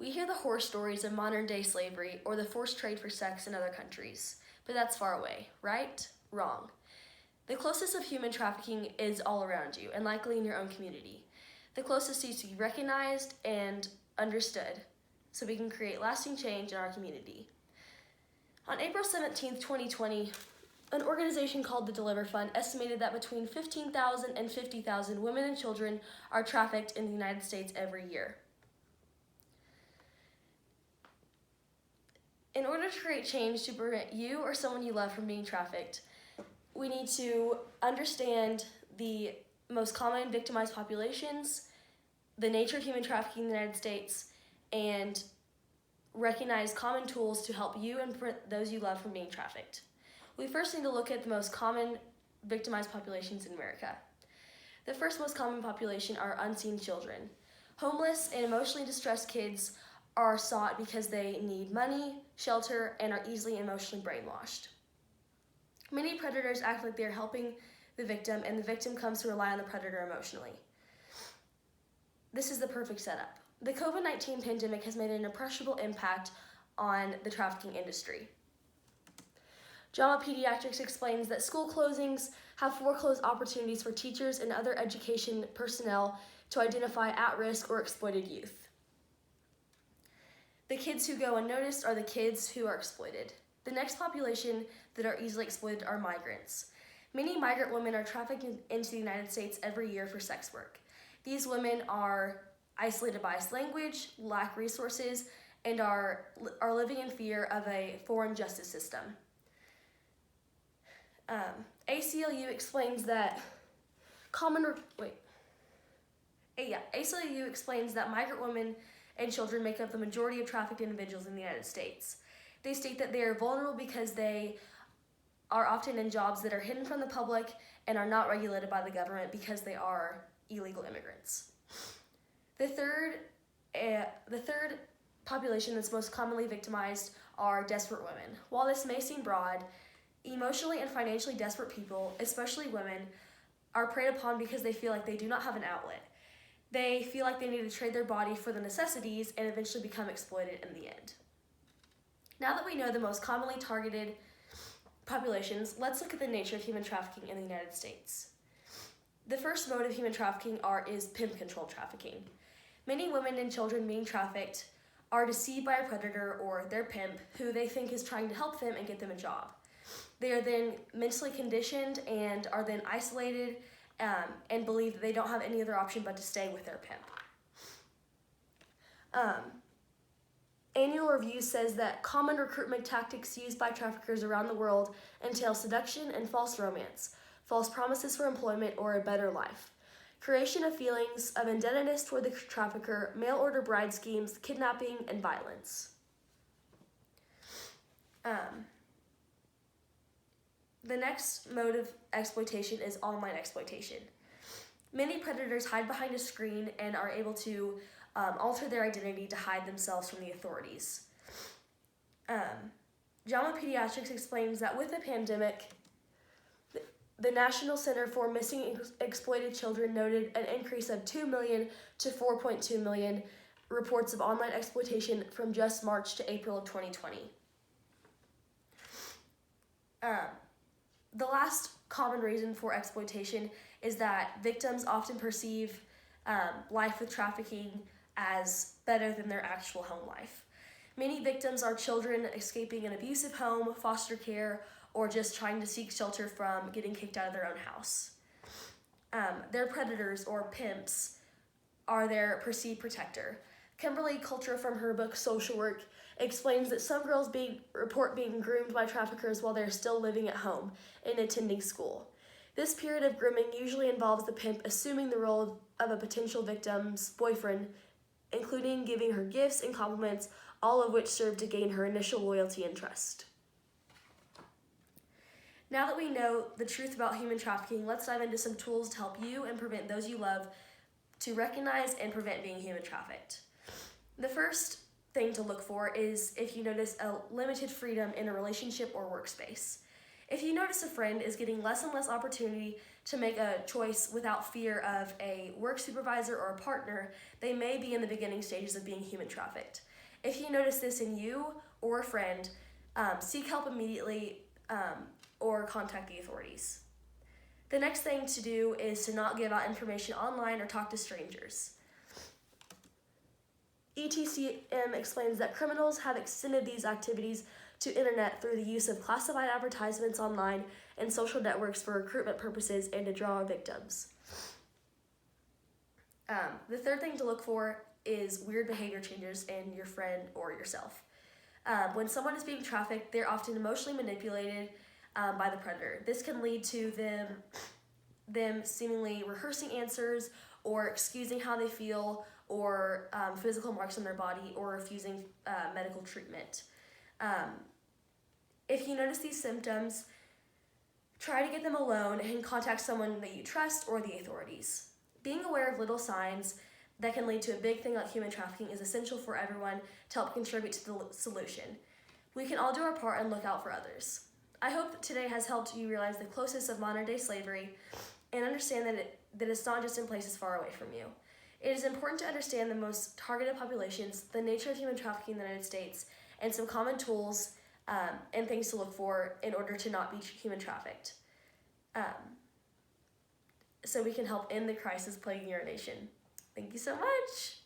We hear the horror stories of modern day slavery or the forced trade for sex in other countries, but that's far away, right? Wrong. The closest of human trafficking is all around you and likely in your own community. The closest needs to be recognized and understood so we can create lasting change in our community. On April 17th, 2020, an organization called the Deliver Fund estimated that between 15,000 and 50,000 women and children are trafficked in the United States every year. In order to create change to prevent you or someone you love from being trafficked, we need to understand the most common victimized populations, the nature of human trafficking in the United States, and recognize common tools to help you and prevent those you love from being trafficked. We first need to look at the most common victimized populations in America. The first most common population are unseen children. Homeless and emotionally distressed kids are sought because they need money, shelter, and are easily emotionally brainwashed. Many predators act like they are helping the victim, and the victim comes to rely on the predator emotionally. This is the perfect setup. The COVID-19 pandemic has made an appreciable impact on the trafficking industry. JAMA Pediatrics explains that school closings have foreclosed opportunities for teachers and other education personnel to identify at-risk or exploited youth. The kids who go unnoticed are the kids who are exploited. The next population that are easily exploited are migrants. Many migrant women are trafficked into the United States every year for sex work. These women are isolated by language, lack resources, and are living in fear of a foreign justice system. ACLU explains that ACLU explains that migrant women and children make up the majority of trafficked individuals in the United States. They state that they are vulnerable because they are often in jobs that are hidden from the public and are not regulated by the government because they are illegal immigrants. The third population that's most commonly victimized are desperate women. While this may seem broad, emotionally and financially desperate people, especially women, are preyed upon because they feel like they do not have an outlet. They feel like they need to trade their body for the necessities and eventually become exploited in the end. Now that we know the most commonly targeted populations, let's look at the nature of human trafficking in the United States. The first mode of human trafficking is pimp-controlled trafficking. Many women and children being trafficked are deceived by a predator or their pimp who they think is trying to help them and get them a job. They are then mentally conditioned and are then isolated and believe that they don't have any other option but to stay with their pimp. Annual review says that common recruitment tactics used by traffickers around the world entail seduction and false romance, false promises for employment or a better life, creation of feelings of indebtedness toward the trafficker, mail order bride schemes, kidnapping, and violence. The next mode of exploitation is online exploitation. Many predators hide behind a screen and are able to alter their identity to hide themselves from the authorities. JAMA Pediatrics explains that with the pandemic, the National Center for Missing Exploited Children noted an increase of 2 million to 4.2 million reports of online exploitation from just March to April of 2020. The last common reason for exploitation is that victims often perceive life with trafficking as better than their actual home life. Many victims are children escaping an abusive home, foster care, or just trying to seek shelter from getting kicked out of their own house. Their predators or pimps are their perceived protector. Kimberly Coulter from her book Social Work explains that some girls report being groomed by traffickers while they're still living at home and attending school. This period of grooming usually involves the pimp assuming the role of a potential victim's boyfriend, including giving her gifts and compliments, all of which serve to gain her initial loyalty and trust. Now that we know the truth about human trafficking, let's dive into some tools to help you and prevent those you love to recognize and prevent being human trafficked. The first thing to look for is if you notice a limited freedom in a relationship or workspace. If you notice a friend is getting less and less opportunity to make a choice without fear of a work supervisor or a partner, they may be in the beginning stages of being human trafficked. If you notice this in you or a friend, seek help immediately or contact the authorities. The next thing to do is to not give out information online or talk to strangers. ETCM explains that criminals have extended these activities to internet through the use of classified advertisements online and social networks for recruitment purposes and to draw victims. The third thing to look for is weird behavior changes in your friend or yourself. When someone is being trafficked, they're often emotionally manipulated by the predator. This can lead to them seemingly rehearsing answers or excusing how they feel or physical marks on their body or refusing medical treatment. If you notice these symptoms, try to get them alone and contact someone that you trust or the authorities. Being aware of little signs that can lead to a big thing like human trafficking is essential for everyone to help contribute to the solution. We can all do our part and look out for others. I hope that today has helped you realize the closeness of modern-day slavery and understand that it's not just in places far away from you. It is important to understand the most targeted populations, the nature of human trafficking in the United States, and some common tools and things to look for in order to not be human trafficked. So we can help end the crisis plaguing our nation. Thank you so much.